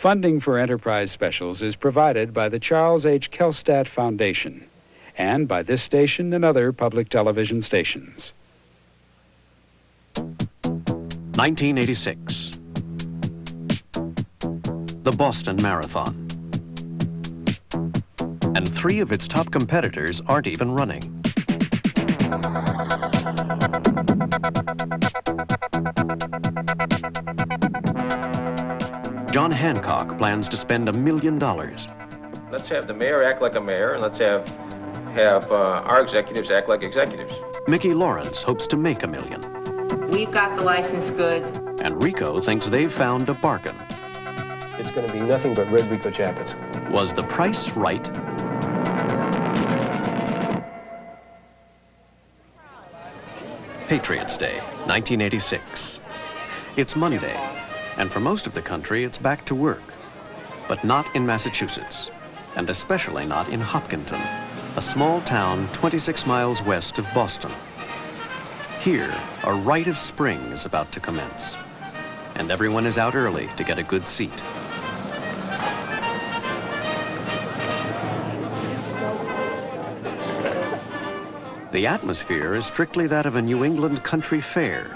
Funding for Enterprise Specials is provided by the Charles H. Kelstadt Foundation and by this station and other public television stations. 1986. The Boston Marathon. And three of its top competitors aren't even running. John Hancock plans to spend $1 million. Let's have the mayor act like a mayor, and let's have our executives act like executives. Mickey Lawrence hopes to make $1 million. We've got the licensed goods. And Rico thinks they've found a bargain. It's going to be nothing but red Rico jackets. Was the price right? Patriots Day, 1986. It's Monday, and for most of the country, it's back to work. But not in Massachusetts, and especially not in Hopkinton, a small town 26 miles west of Boston. Here, a rite of spring is about to commence, and everyone is out early to get a good seat. The atmosphere is strictly that of a New England country fair.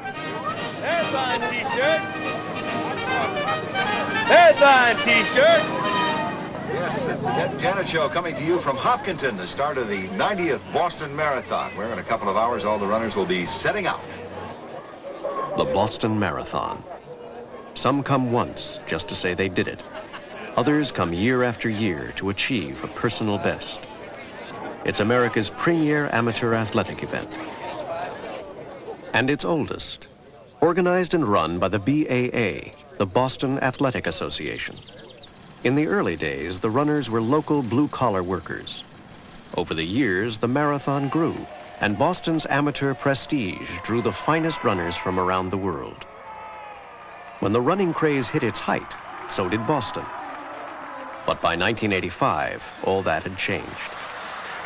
Headline T-shirt! Headline T-shirt! Yes, it's the Ted Janet Show coming to you from Hopkinton, the start of the 90th Boston Marathon, where in a couple of hours all the runners will be setting out. The Boston Marathon. Some come once just to say they did it. Others come year after year to achieve a personal best. It's America's premier amateur athletic event. And its oldest, organized and run by the BAA, the Boston Athletic Association. In the early days, the runners were local blue-collar workers. Over the years, the marathon grew, and Boston's amateur prestige drew the finest runners from around the world. When the running craze hit its height, so did Boston. But by 1985, all that had changed.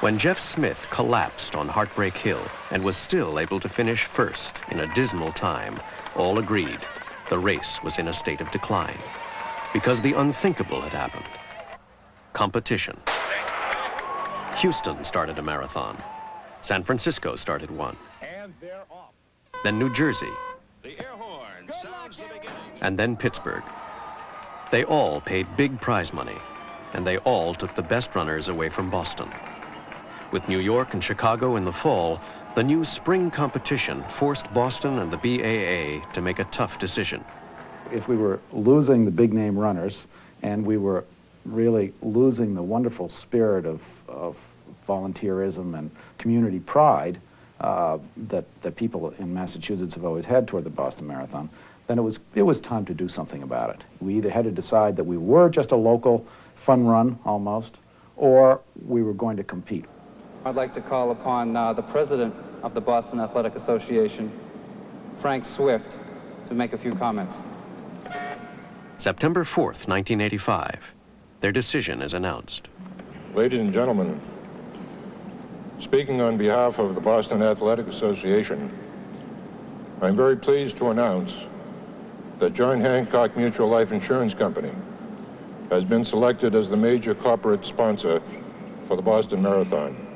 When Jeff Smith collapsed on Heartbreak Hill and was still able to finish first in a dismal time, all agreed the race was in a state of decline because the unthinkable had happened. Competition. Houston started a marathon. San Francisco started one. And they're off. Then New Jersey. The air horn sounds the beginning. And then Pittsburgh. They all paid big prize money, and they all took the best runners away from Boston. With New York and Chicago in the fall, the new spring competition forced Boston and the BAA to make a tough decision. If we were losing the big-name runners, and we were really losing the wonderful spirit of volunteerism and community pride that people in Massachusetts have always had toward the Boston Marathon, then it was time to do something about it. We either had to decide that we were just a local fun run, almost, or we were going to compete. I'd like to call upon the president of the Boston Athletic Association, Frank Swift, to make a few comments. September 4th, 1985. Their decision is announced. Ladies and gentlemen, speaking on behalf of the Boston Athletic Association, I'm very pleased to announce that John Hancock Mutual Life Insurance Company has been selected as the major corporate sponsor for the Boston Marathon.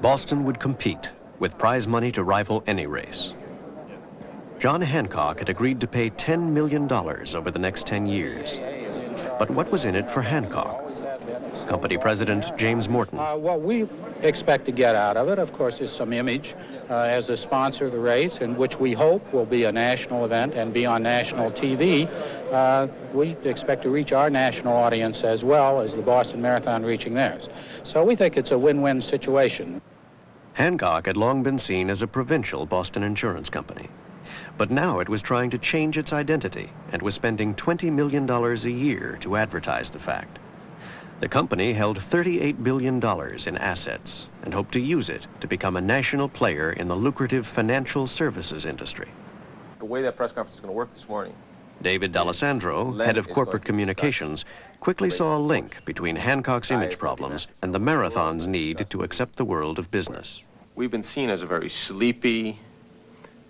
Boston would compete with prize money to rival any race. John Hancock had agreed to pay $10 million over the next 10 years. But what was in it for Hancock? Company President James Morton. What we expect to get out of it, of course, is some image as the sponsor of the race, and which we hope will be a national event and be on national TV. We expect to reach our national audience as well as the Boston Marathon reaching theirs. So we think it's a win-win situation. Hancock had long been seen as a provincial Boston insurance company. But now it was trying to change its identity and was spending $20 million a year to advertise the fact. The company held $38 billion in assets and hoped to use it to become a national player in the lucrative financial services industry. The way that press conference is going to work this morning. David D'Alessandro, head of corporate communications, quickly saw a link between Hancock's image problems and the marathon's need to accept the world of business. We've been seen as a very sleepy,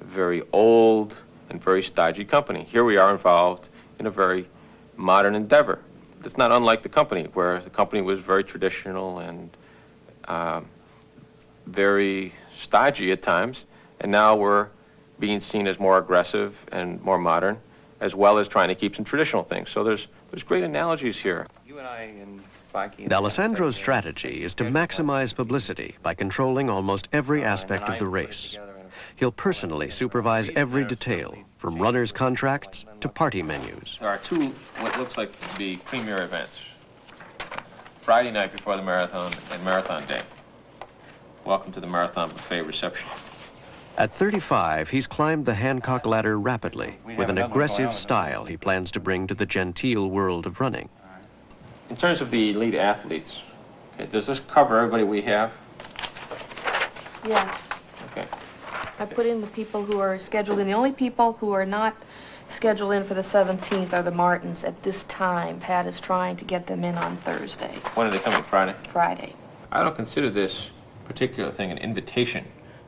very old, and very stodgy company. Here we are involved in a very modern endeavor. It's not unlike the company, where the company was very traditional and very stodgy at times, and now we're being seen as more aggressive and more modern, as well as trying to keep some traditional things. So there's great analogies here. You and I and D'Alessandro's strategy is to maximize publicity by controlling almost every aspect of the race. He'll personally supervise every detail, from runners' contracts to party menus. There are two what looks like to be premier events. Friday night before the marathon and Marathon Day. Welcome to the Marathon Buffet reception. At 35, he's climbed the Hancock ladder rapidly with an aggressive style he plans to bring to the genteel world of running. In terms of the elite athletes, okay, does this cover everybody we have? Yes. Okay. I put in the people who are scheduled in. The only people who are not scheduled in for the 17th are the Martins at this time. Pat is trying to get them in on Thursday. When are they coming, Friday? Friday. I don't consider this particular thing an invitation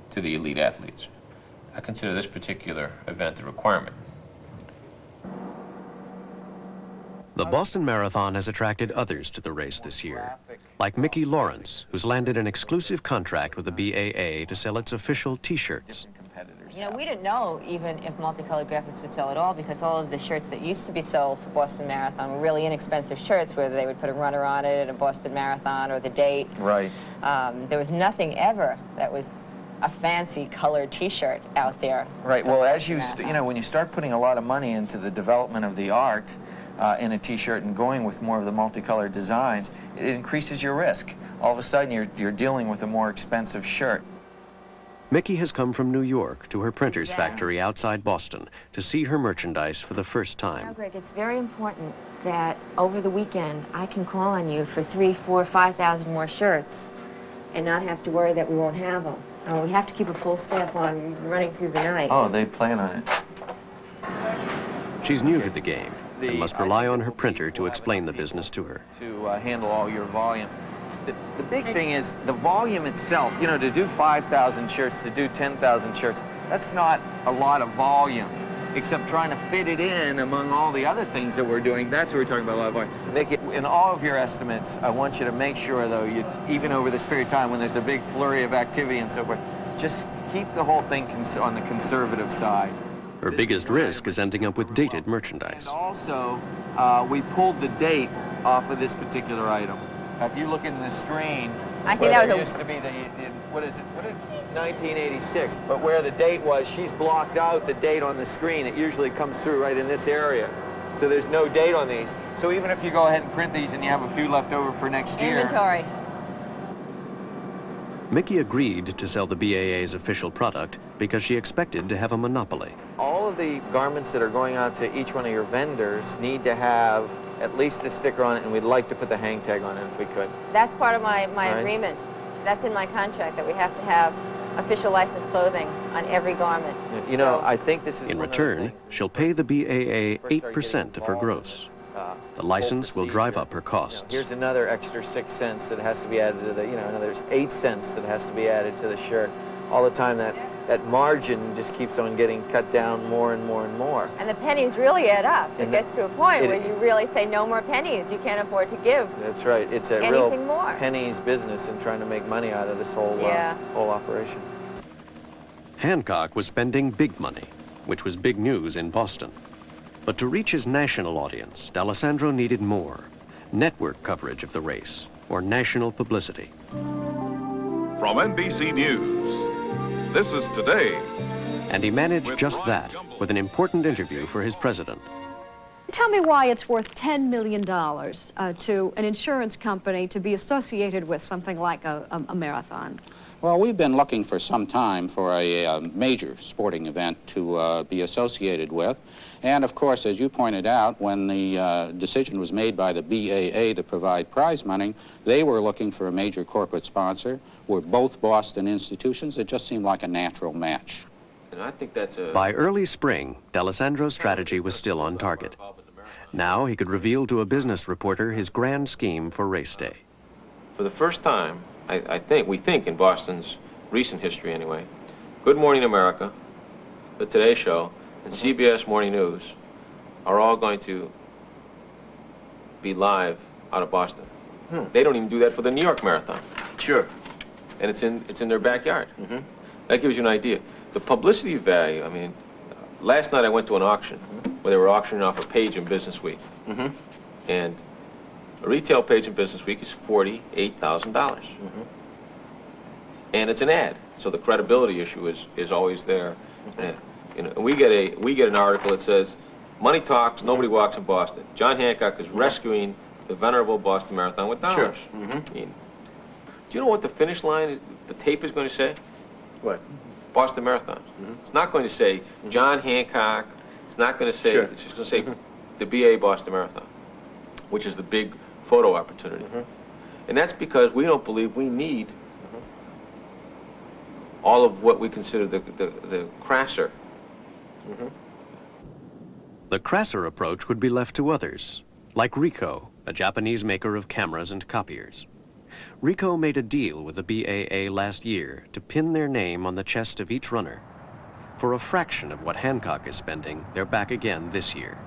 to the elite athletes. I consider this particular event a requirement. The Boston Marathon has attracted others to the race this year, like Mickey Lawrence, who's landed an exclusive contract with the BAA to sell its official T-shirts. You know, we didn't know even if multicolored graphics would sell at all, because all of the shirts that used to be sold for Boston Marathon were really inexpensive shirts, where they would put a runner on it at a Boston Marathon or the date. Right. There was nothing ever that was a fancy colored T-shirt out there. Right. Well, as you know, when you start putting a lot of money into the development of the art in a T-shirt and going with more of the multicolored designs, it increases your risk. All of a sudden, you're dealing with a more expensive shirt. Mickey has come from New York to her printer's factory outside Boston to see her merchandise for the first time. Now, Greg, it's very important that over the weekend I can call on you for 3,000, 4,000, 5,000 more shirts and not have to worry that we won't have them. We have to keep a full staff on running through the night. Oh, they plan on it. She's new to the game and must rely on her printer to explain the business to her. To handle all your volume. The big thing is the volume itself. You know, to do 5,000 shirts, to do 10,000 shirts, that's not a lot of volume, except trying to fit it in among all the other things that we're doing. That's what we're talking about, a lot of volume. Nick, in all of your estimates, I want you to make sure, though, even over this period of time when there's a big flurry of activity and so forth, just keep the whole thing on the conservative side. Her biggest risk is ending up with dated merchandise. And also, we pulled the date off of this particular item. If you look in the screen, I think that was used to be the what is it? 1986. But where the date was, she's blocked out the date on the screen. It usually comes through right in this area. So there's no date on these. So even if you go ahead and print these and you have a few left over for next year. Inventory. Mickey agreed to sell the BAA's official product because she expected to have a monopoly. All of the garments that are going out to each one of your vendors need to have at least a sticker on it, and we'd like to put the hang tag on it if we could. That's part of my agreement. That's in my contract, that we have to have official licensed clothing on every garment. You know, I think this is in return, she'll pay the BAA 8% of her gross. The license will drive up her costs. Here's another extra 6 cents that has to be added to the, another 8 cents that has to be added to the shirt. All the time that margin just keeps on getting cut down more and more and more. And the pennies really add up. It gets to a point where you really say no more pennies. You can't afford to give. That's right. It's a real pennies business and trying to make money out of this whole whole operation. Hancock was spending big money, which was big news in Boston. But to reach his national audience, D'Alessandro needed more. Network coverage of the race, or national publicity. From NBC News, this is Today. And he managed just that with an important interview for his president. Tell me why it's worth $10 million to an insurance company to be associated with something like a marathon. Well, we've been looking for some time for a major sporting event to be associated with. And of course, as you pointed out, when the decision was made by the BAA to provide prize money, they were looking for a major corporate sponsor. We're both Boston institutions. It just seemed like a natural match. And I think that's By early spring, D'Alessandro's strategy was still on target. Now he could reveal to a business reporter his grand scheme for race day. For the first time, we think in Boston's recent history anyway, Good Morning America, the Today Show, and CBS Morning News are all going to be live out of Boston. They don't even do that for the New York Marathon. Sure. And it's in their backyard. That gives you an idea. The publicity value, I mean, last night I went to an auction where they were auctioning off a page in Business Week. And a retail page in Business Week is $48,000. And it's an ad, so the credibility issue is always there. And, you know, we get an article that says, "Money talks, nobody walks in Boston. John Hancock is rescuing the venerable Boston Marathon with dollars." I mean, do you know what the finish line, the tape is going to say? What? Boston Marathon. It's not going to say John Hancock. It's not going to say, it's just going to say the BA Boston Marathon, which is the big photo opportunity. And that's because we don't believe we need all of what we consider the crasser. The crasser approach would be left to others, like Ricoh, a Japanese maker of cameras and copiers. Ricoh made a deal with the BAA last year to pin their name on the chest of each runner. For a fraction of what Hancock is spending, they're back again this year.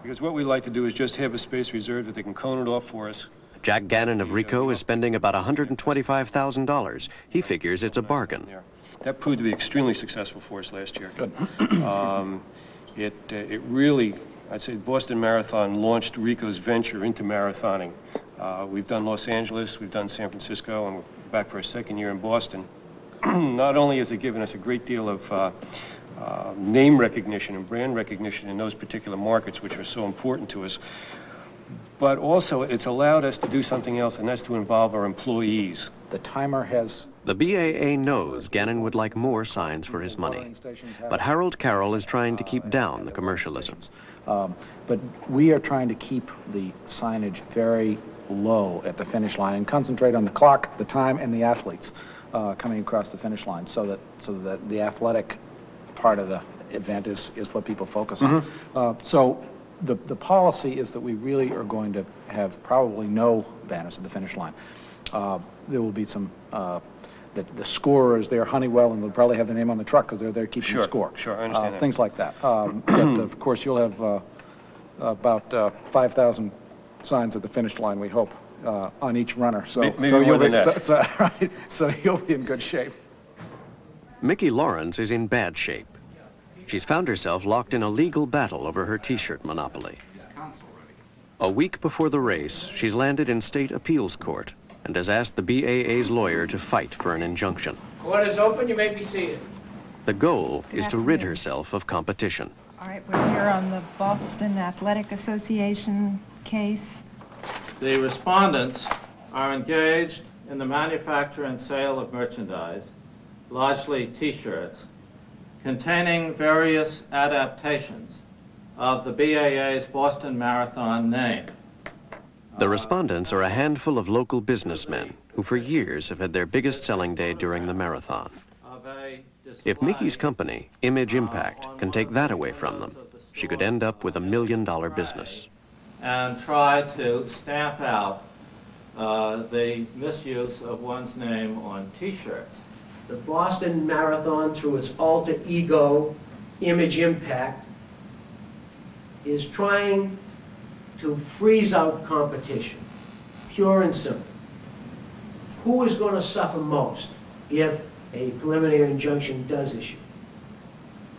Because what we like to do is just have a space reserved that they can cone it off for us. Jack Gannon of Ricoh is spending about $125,000. He figures it's a bargain. That proved to be extremely successful for us last year. It really, I'd say Boston Marathon launched Ricoh's venture into marathoning. We've done Los Angeles, we've done San Francisco, and we're back for our second year in Boston. Not only has it given us a great deal of name recognition and brand recognition in those particular markets, which are so important to us, but also it's allowed us to do something else, and that's to involve our employees. The timer has... The BAA knows Gannon would like more signs for his money, but Harold Carroll is trying to keep down the commercialism. But we are trying to keep the signage very low at the finish line and concentrate on the clock, the time, and the athletes coming across the finish line, so that the athletic part of the event is what people focus on. So the policy is that we really are going to have probably no banners at the finish line. There will be some, the scorer is there, Honeywell, and they'll probably have their name on the truck because they're there keeping score. Sure, I understand that. Things like that. But of course, you'll have about 5,000 signs at the finish line, we hope, on each runner. So, maybe more than that. Right, so you'll be in good shape. Mickey Lawrence is in bad shape. She's found herself locked in a legal battle over her T-shirt monopoly. A week before the race, she's landed in state appeals court and has asked the BAA's lawyer to fight for an injunction. Court is open, you may be seated. The goal is to rid herself of competition. All right, we're here on the Boston Athletic Association case. The respondents are engaged in the manufacture and sale of merchandise, largely T-shirts, containing various adaptations of the BAA's Boston Marathon name. The respondents are a handful of local businessmen who for years have had their biggest selling day during the marathon. If Mickey's company, Image Impact, can take that away from them, she could end up with $1 million business. And try to stamp out the misuse of one's name on T-shirts. The Boston Marathon, through its alter ego, Image Impact, is trying to freeze out competition, pure and simple. Who is going to suffer most if a preliminary injunction does issue?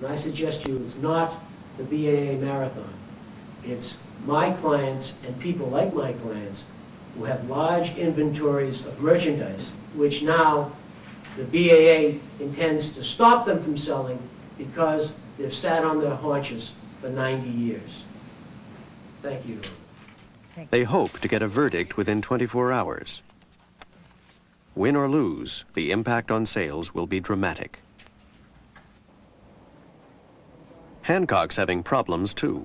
And I suggest to you it's not the BAA Marathon. It's my clients and people like my clients who have large inventories of merchandise, which now the BAA intends to stop them from selling because they've sat on their haunches for 90 years. Thank you. They hope to get a verdict within 24 hours. Win or lose, the impact on sales will be dramatic. Hancock's having problems too.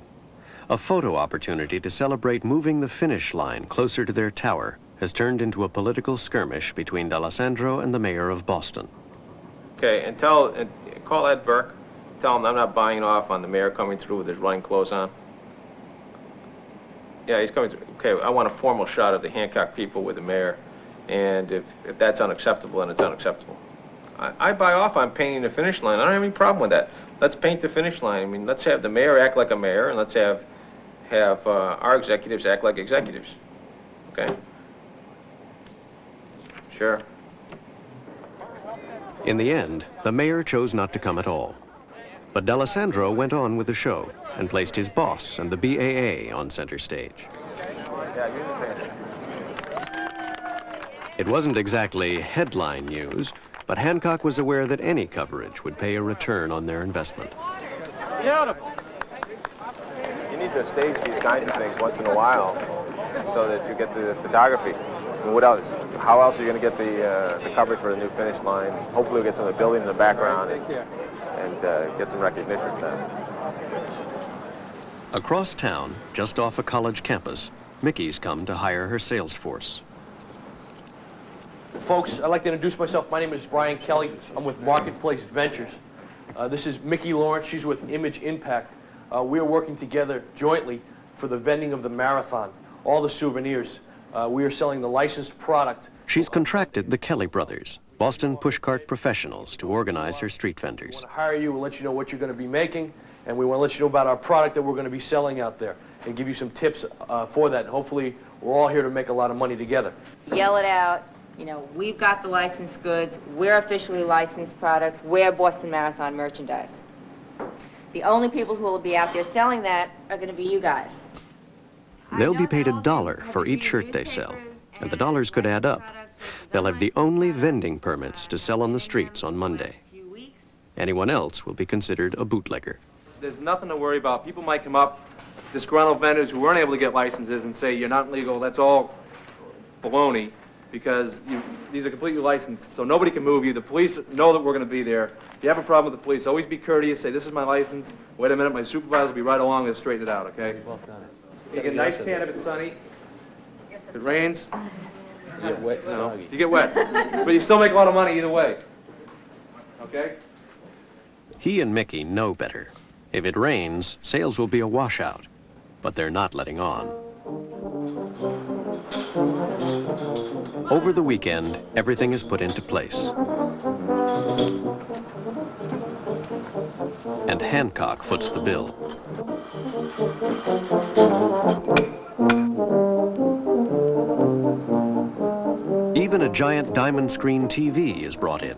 A photo opportunity to celebrate moving the finish line closer to their tower has turned into a political skirmish between D'Alessandro and the mayor of Boston. Okay, and call Ed Burke. Tell him I'm not buying off on the mayor coming through with his running clothes on. Yeah, he's coming through. Okay, I want a formal shot of the Hancock people with the mayor. And if that's unacceptable, then it's unacceptable. I buy off on painting the finish line. I don't have any problem with that. Let's paint the finish line. I mean, let's have the mayor act like a mayor, and let's have have our executives act like executives. Okay? Sure. In the end, the mayor chose not to come at all. But D'Alessandro went on with the show and placed his boss and the BAA on center stage. It wasn't exactly headline news, but Hancock was aware that any coverage would pay a return on their investment. Beautiful. You need to stage these kinds of things once in a while so that you get the photography. I mean, what else? How else are you going to get the coverage for the new finish line? Hopefully we'll get some of the building in the background and get some recognition for that. Across town, just off a college campus, Mickey's come to hire her sales force. Folks, I'd like to introduce myself. My name is Brian Kelly. I'm with Marketplace Ventures. This is Mickey Lawrence. She's with Image Impact. We are working together jointly for the vending of the marathon, all the souvenirs. We are selling the licensed product. She's contracted the Kelly brothers, Boston pushcart professionals, to organize her street vendors. We want to hire you. We'll let you know what you're going to be making, and we want to let you know about our product that we're going to be selling out there and give you some tips for that. And hopefully, we're all here to make a lot of money together. Yell it out. You know, we've got the licensed goods. We're officially licensed products. We're Boston Marathon merchandise. The only people who will be out there selling that are going to be you guys. They'll be paid $1 for each shirt they sell, and the dollars could add up. They'll have the only vending permits to sell on the streets on Monday. Anyone else will be considered a bootlegger. There's nothing to worry about. People might come up, disgruntled vendors who weren't able to get licenses, and say, you're not legal. That's all baloney, because these are completely licensed, so nobody can move you. The police know that we're going to be there. If you have a problem with the police, always be courteous. Say, this is my license. Wait a minute, my supervisor will be right along and straighten it out, okay? Well done. You get a nice tan if it's sunny. If it rains, you get wet. No, you get wet. But you still make a lot of money either way. Okay? He and Mickey know better. If it rains, sales will be a washout, but they're not letting on. Over the weekend, everything is put into place. And Hancock foots the bill. Even a giant diamond screen TV is brought in.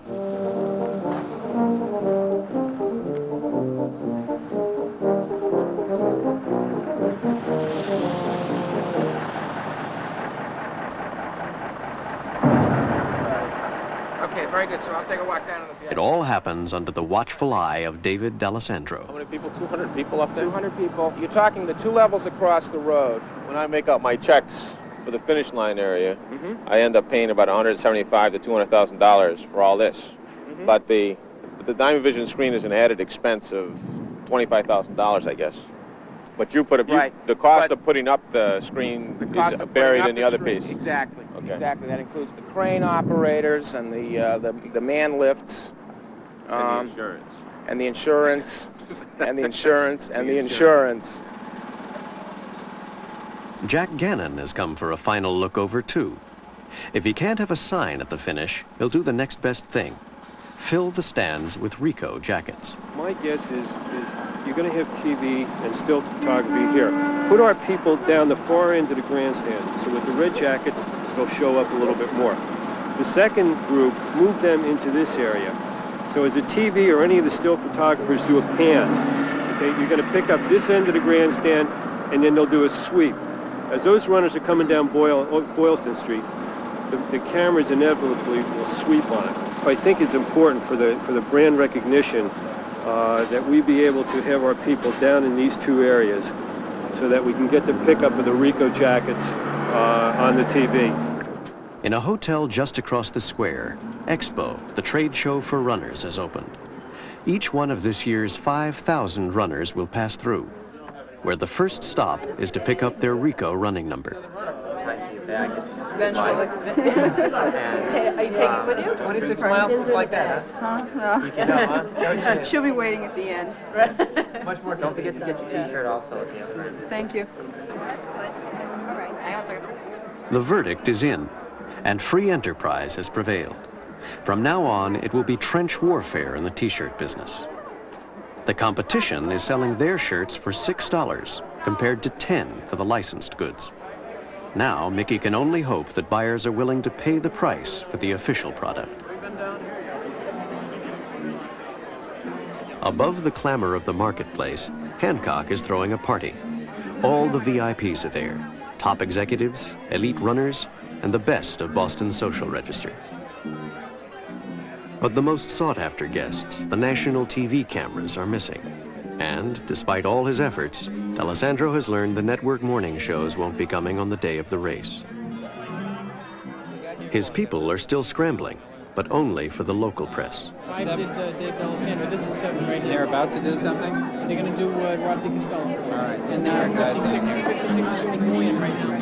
Okay, very good, sir. I'll take a walk down to the field. It all happens under the watchful eye of David D'Alessandro. How many people? 200 people up there? 200 people. You're talking the 2 levels across the road. When I make out my checks for the finish line area, I end up paying about $175,000 to $200,000 for all this. But the Diamond Vision screen is an added expense of $25,000, I guess. But you put the cost of putting up the screen is buried in the other piece. Exactly. Okay. Exactly. That includes the crane operators and the man lifts. And the insurance. And the insurance. And the insurance. And the insurance. Jack Gannon has come for a final look over, too. If he can't have a sign at the finish, he'll do the next best thing. Fill the stands with Ricoh jackets. My guess is you're going to have TV and still photography here. Put our people down the far end of the grandstand, so with the red jackets, they'll show up a little bit more. The second group, move them into this area. So as a TV or any of the still photographers do a pan, okay, you're going to pick up this end of the grandstand, and then they'll do a sweep. As those runners are coming down Boylston Street, the cameras inevitably will sweep on it. I think it's important for the brand recognition that we be able to have our people down in these 2 areas so that we can get the pickup of the Ricoh jackets on the TV. In a hotel just across the square, Expo, the trade show for runners, has opened. Each one of this year's 5,000 runners will pass through, where the first stop is to pick up their Ricoh running number. Eventually. Are you taking it with you? 26 miles, just like that, huh? Huh? She'll be waiting at the end. Much more. Don't forget to get your T-shirt also at the other end. Thank you. All right. Hang on a second. The verdict is in, and free enterprise has prevailed. From now on, it will be trench warfare in the T-shirt business. The competition is selling their shirts for $6, compared to 10 for the licensed goods. Now, Mickey can only hope that buyers are willing to pay the price for the official product. Above the clamor of the marketplace, Hancock is throwing a party. All the VIPs are there, top executives, elite runners, and the best of Boston's social register. But the most sought-after guests, the national TV cameras, are missing. And, despite all his efforts, D'Alessandro has learned the network morning shows won't be coming on the day of the race. His people are still scrambling, but only for the local press. 5 did D'Alessandro. This is 7 right here. They're about to do something? They're going to do Rob DiCostello. All right. And 56 is doing William right now.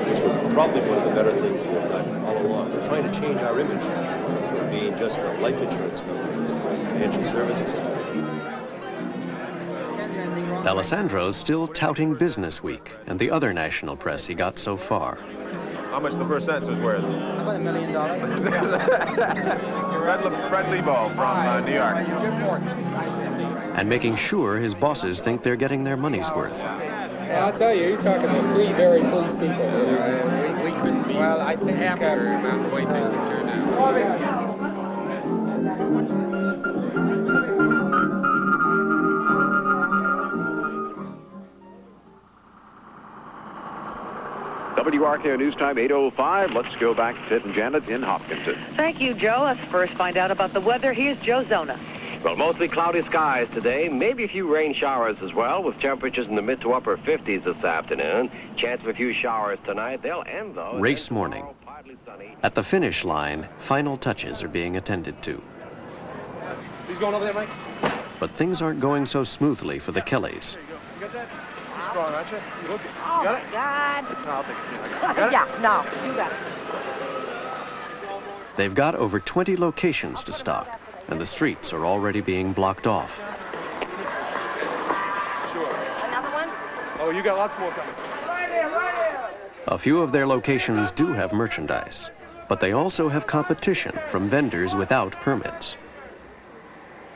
This was probably one of the better things we've done all along. We're trying to change our image from being just a life insurance company to a financial services company. D'Alessandro's still touting Business Week and the other national press he got so far. How much the first sentence was worth? About $1 million. Fred Lebow from New York. Jim Morton. And making sure his bosses think they're getting their money's worth. Yeah, I'll tell you, you're talking to 3 very pleased people. We couldn't be happier about the way things have turned out. WRKO News Time 8:05. Let's go back to Ted and Janet in Hopkinton. Thank you, Joe. Let's first find out about the weather. Here's Joe Zona. Well, mostly cloudy skies today, maybe a few rain showers as well, with temperatures in the mid to upper 50s this afternoon. Chance of a few showers tonight. They'll end, though. Race morning. At the finish line, final touches are being attended to. He's going over there, Mike? But things aren't going so smoothly for the Kellys. You got that? You're strong, aren't you? You look it. Oh, You got my it? God. No, I'll take it. You got it? Yeah, no, you got it. They've got over 20 locations to stock, and the streets are already being blocked off. Sure. Another one? Oh, you got lots more coming. A few of their locations do have merchandise, but they also have competition from vendors without permits.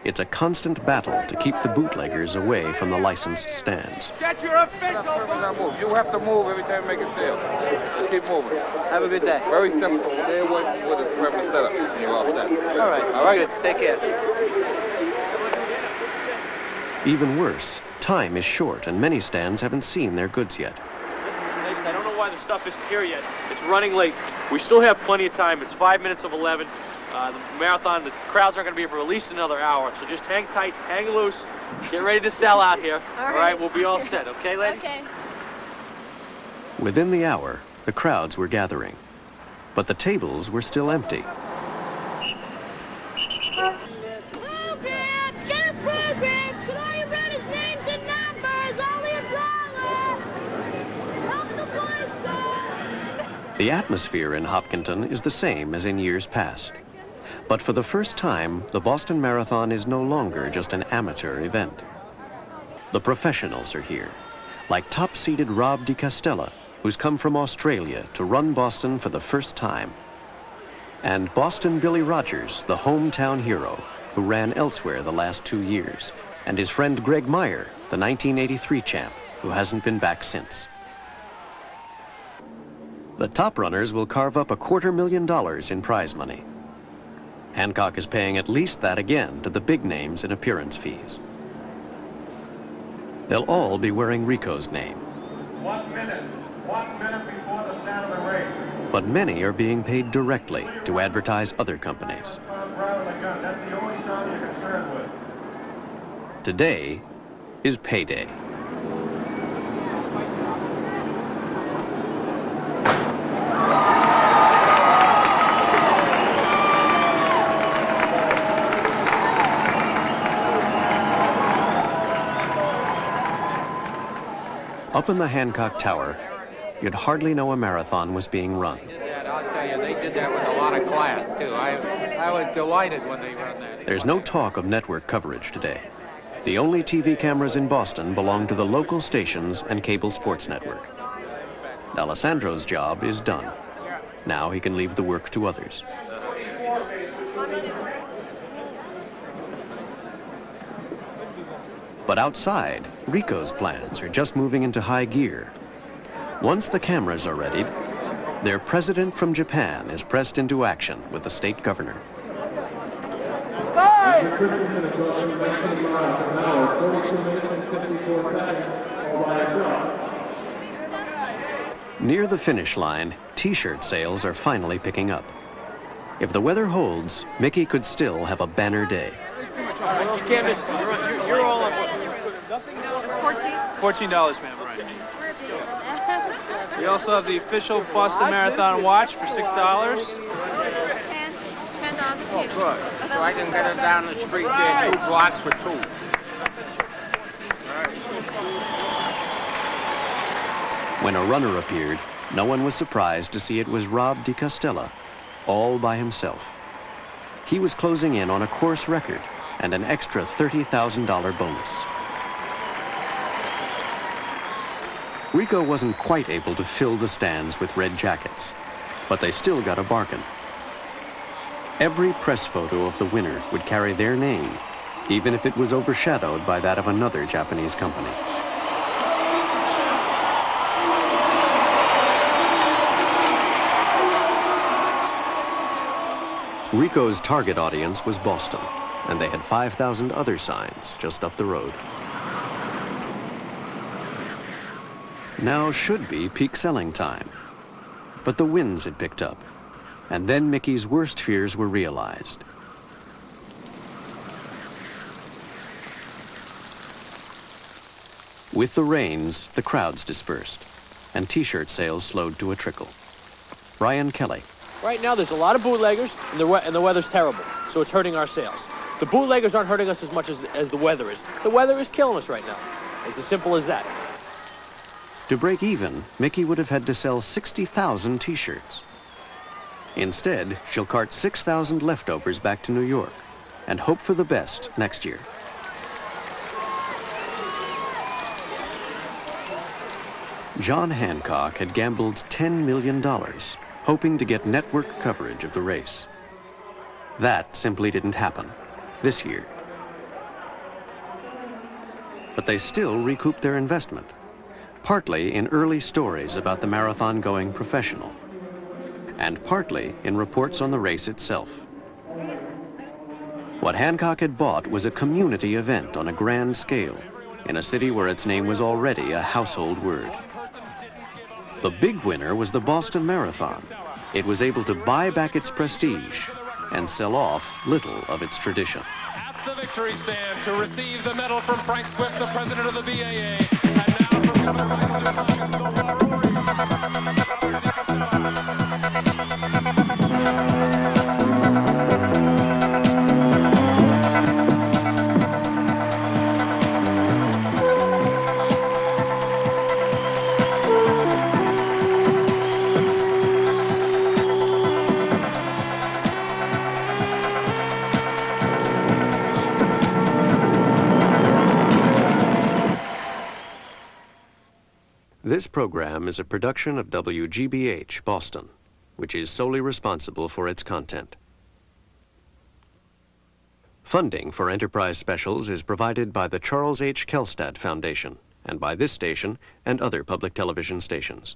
It's a constant battle to keep the bootleggers away from the licensed stands. Get your official. Move. You have to move every time you make a sale. Just keep moving. Have a good day. Very simple. Stay away from what is permanent setup, and you're all set. All right. All right. Good. Take care. Even worse, time is short and many stands haven't seen their goods yet. Listen, ladies, I don't know why the stuff isn't here yet. It's running late. We still have plenty of time. It's 5 minutes of 11. The marathon, the crowds aren't going to be here for at least another hour. So just hang tight, hang loose, get ready to sell out here. All right, we'll be all set. Okay, ladies? Okay. Within the hour, the crowds were gathering, but the tables were still empty. Programs, get a programs. Can all your runners' names and numbers? Only $1. Help the boys go. The atmosphere in Hopkinton is the same as in years past. But for the first time, the Boston Marathon is no longer just an amateur event. The professionals are here, like top-seeded Rob DiCostello, who's come from Australia to run Boston for the first time. And Boston Billy Rogers, the hometown hero, who ran elsewhere the last 2 years, and his friend Greg Meyer, the 1983 champ, who hasn't been back since. The top runners will carve up $250,000 in prize money. Hancock is paying at least that again to the big names in appearance fees. They'll all be wearing Rico's name. 1 minute before the start of the race. But many are being paid directly to advertise other companies. That's the only time you're concerned with. Today is payday. Up in the Hancock Tower, you'd hardly know a marathon was being run. I'll tell you, they did that with a lot of class, too. I was delighted when they run that. There's no talk of network coverage today. The only TV cameras in Boston belong to the local stations and cable sports network. D'Alessandro's job is done. Now he can leave the work to others. But outside, Ricoh's plans are just moving into high gear. Once the cameras are readied, their president from Japan is pressed into action with the state governor. Near the finish line, T-shirt sales are finally picking up. If the weather holds, Mickey could still have a banner day. You're all on $14, ma'am, right. We also have the official Boston Marathon watch for $6. Oh, good. So I can get it down the street there, 2 blocks for 2. When a runner appeared, no one was surprised to see it was Rob DiCostella, all by himself. He was closing in on a course record and an extra $30,000 bonus. Ricoh wasn't quite able to fill the stands with red jackets, but they still got a bargain. Every press photo of the winner would carry their name, even if it was overshadowed by that of another Japanese company. Ricoh's target audience was Boston, and they had 5,000 other signs just up the road. Now should be peak selling time, but the winds had picked up, and then Mickey's worst fears were realized. With the rains, the crowds dispersed, and T-shirt sales slowed to a trickle. Brian Kelly. Right now, there's a lot of bootleggers, and the weather's terrible, so it's hurting our sales. The bootleggers aren't hurting us as much as the weather is. The weather is killing us right now. It's as simple as that. To break even, Mickey would have had to sell 60,000 T-shirts. Instead, she'll cart 6,000 leftovers back to New York and hope for the best next year. John Hancock had gambled $10 million, hoping to get network coverage of the race. That simply didn't happen this year. But they still recouped their investment, partly in early stories about the marathon going professional, and partly in reports on the race itself. What Hancock had bought was a community event on a grand scale in a city where its name was already a household word. The big winner was the Boston Marathon. It was able to buy back its prestige and sell off little of its tradition. At the victory stand to receive the medal from Frank Swift, the president of the BAA. This program is a production of WGBH, Boston, which is solely responsible for its content. Funding for Enterprise Specials is provided by the Charles H. Kelstad Foundation and by this station and other public television stations.